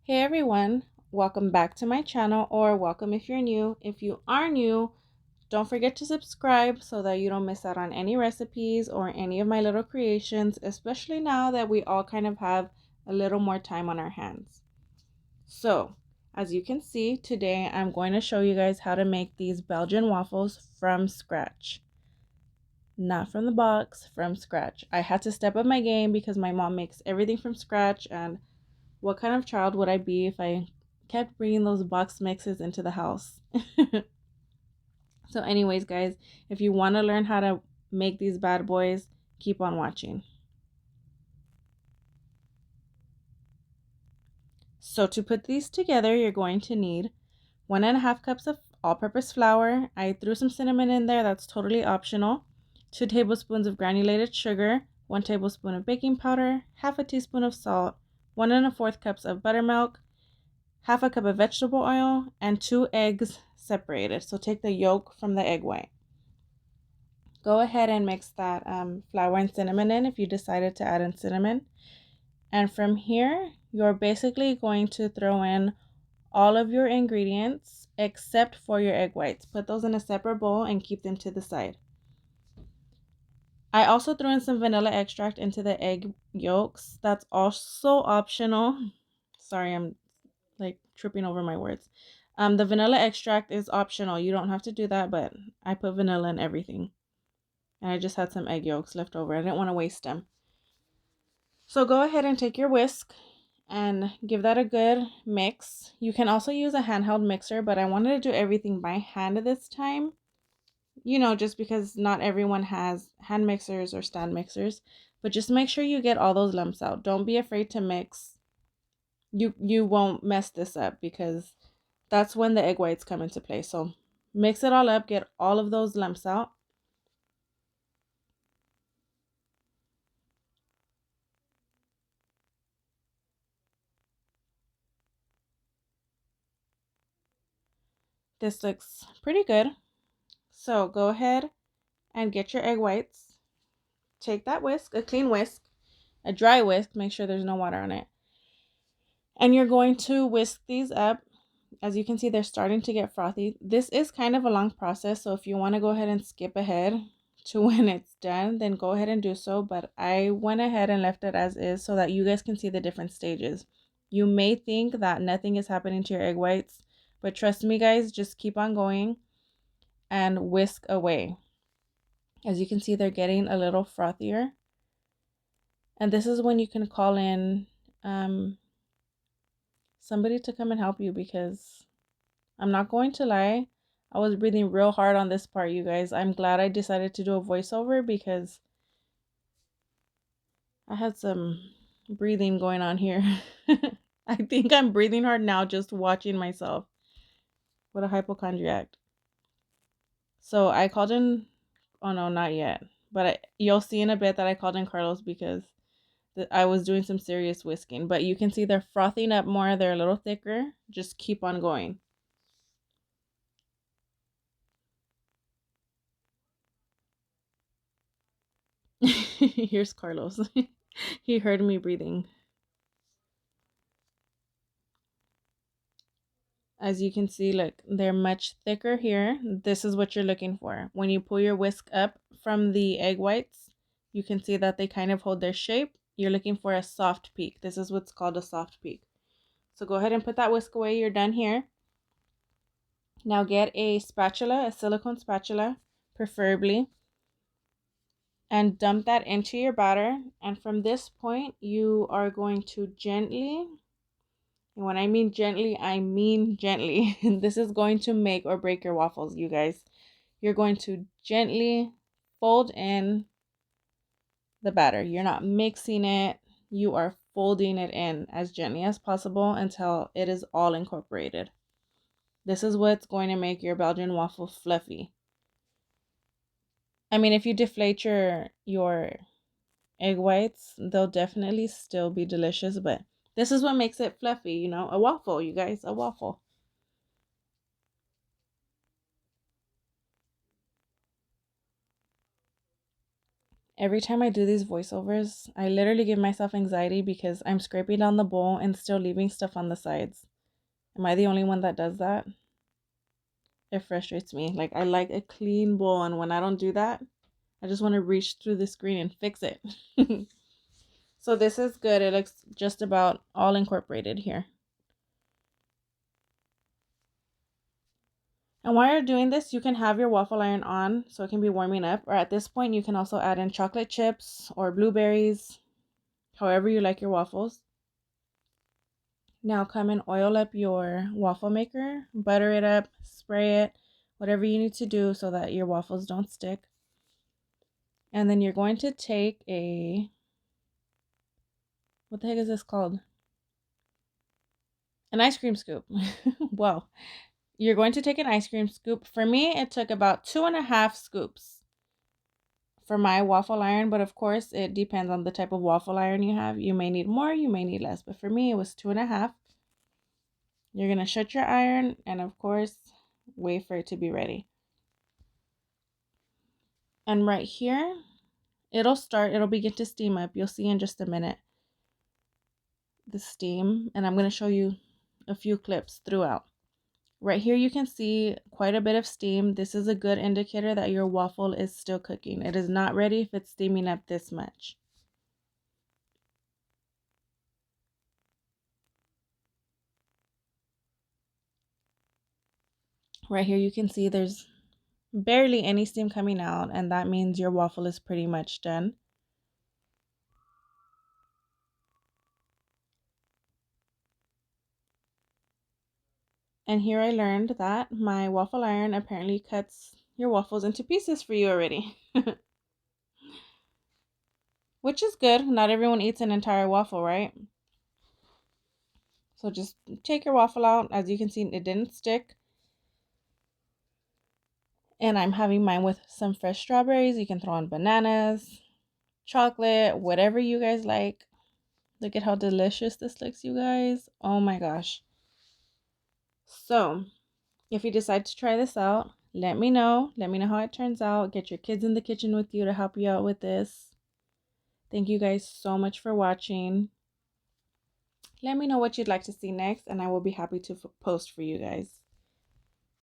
Hey everyone, welcome back to my channel, or welcome if you're new. If you are new, don't forget to subscribe so that you don't miss out on any recipes or any of my little creations, especially now that we all kind of have a little more time on our hands. So, as you can see, today I'm going to show you guys how to make these Belgian waffles from scratch. Not from the box, from scratch. I had to step up my game because my mom makes everything from scratch, and what kind of child would I be if I kept bringing those box mixes into the house? So anyways, guys, if you want to learn how to make these bad boys, keep on watching. So to put these together, you're going to need 1.5 cups of all-purpose flour. I threw some cinnamon in there. That's totally optional. 2 tablespoons of granulated sugar, 1 tablespoon of baking powder, half a teaspoon of salt, 1 1/4 cups of buttermilk, half a cup of vegetable oil, and 2 eggs separated. So take the yolk from the egg white. Go ahead and mix that flour and cinnamon in if you decided to add in cinnamon. And from here, you're basically going to throw in all of your ingredients except for your egg whites. Put those in a separate bowl and keep them to the side. I also threw in some vanilla extract into the egg yolks. That's also optional. Sorry, I'm like tripping over my words. The vanilla extract is optional. You don't have to do that, but I put vanilla in everything. And I just had some egg yolks left over. I didn't want to waste them. So go ahead and take your whisk and give that a good mix. You can also use a handheld mixer, but I wanted to do everything by hand this time. You know, just because not everyone has hand mixers or stand mixers. But just make sure you get all those lumps out. Don't be afraid to mix. You won't mess this up because that's when the egg whites come into play. So mix it all up, get all of those lumps out. This looks pretty good. So go ahead and get your egg whites. Take that whisk, a clean whisk, a dry whisk, make sure there's no water on it. And you're going to whisk these up. As you can see, they're starting to get frothy. This is kind of a long process, so if you want to go ahead and skip ahead to when it's done, then go ahead and do so. But I went ahead and left it as is so that you guys can see the different stages. You may think that nothing is happening to your egg whites, but trust me, guys, just keep on going and whisk away. As you can see, they're getting a little frothier. And this is when you can call in somebody to come and help you, because I'm not going to lie, I was breathing real hard on this part, you guys. I'm glad I decided to do a voiceover because I had some breathing going on here. I think I'm breathing hard now just watching myself. What a hypochondriac. So I called in, oh no, not yet. But you'll see in a bit that I called in Carlos because I was doing some serious whisking. But you can see they're frothing up more. They're a little thicker. Just keep on going. Here's Carlos. He heard me breathing. As you can see, look, they're much thicker here. This is what you're looking for. When you pull your whisk up from the egg whites, you can see that they kind of hold their shape. You're looking for a soft peak. This is what's called a soft peak. So go ahead and put that whisk away. You're done here. Now get a spatula, a silicone spatula, preferably, and dump that into your batter. And from this point, you are going to gently, and when I mean gently, I mean gently. This is going to make or break your waffles, you guys. You're going to gently fold in the batter. You're not mixing it. You are folding it in as gently as possible until it is all incorporated. This is what's going to make your Belgian waffle fluffy. I mean, if you deflate your egg whites, they'll definitely still be delicious, but this is what makes it fluffy, you know, a waffle, you guys, a waffle. Every time I do these voiceovers, I literally give myself anxiety because I'm scraping down the bowl and still leaving stuff on the sides. Am I the only one that does that? It frustrates me. Like, I like a clean bowl, and when I don't do that, I just want to reach through the screen and fix it. So this is good. It looks just about all incorporated here. And while you're doing this, you can have your waffle iron on so it can be warming up. Or at this point, you can also add in chocolate chips or blueberries, however you like your waffles. Now come and oil up your waffle maker, butter it up, spray it, whatever you need to do so that your waffles don't stick. And then you're going to take what the heck is this called? An ice cream scoop. Wow. You're going to take an ice cream scoop. For me, it took about 2.5 scoops for my waffle iron, but of course, it depends on the type of waffle iron you have. You may need more, you may need less, but for me, it was 2.5. You're going to shut your iron and, of course, wait for it to be ready. And right here, it'll begin to steam up. You'll see in just a minute the steam, and I'm going to show you a few clips throughout. Right here, you can see quite a bit of steam. This is a good indicator that your waffle is still cooking. It is not ready if it's steaming up this much. Right here, you can see there's barely any steam coming out, and that means your waffle is pretty much done. And here I learned that my waffle iron apparently cuts your waffles into pieces for you already. Which is good. Not everyone eats an entire waffle, right? So just take your waffle out. As you can see, it didn't stick. And I'm having mine with some fresh strawberries. You can throw on bananas, chocolate, whatever you guys like. Look at how delicious this looks, you guys. Oh my gosh. So, if you decide to try this out, let me know. Let me know how it turns out. Get your kids in the kitchen with you to help you out with this. Thank you guys so much for watching. Let me know what you'd like to see next, and I will be happy to post for you guys.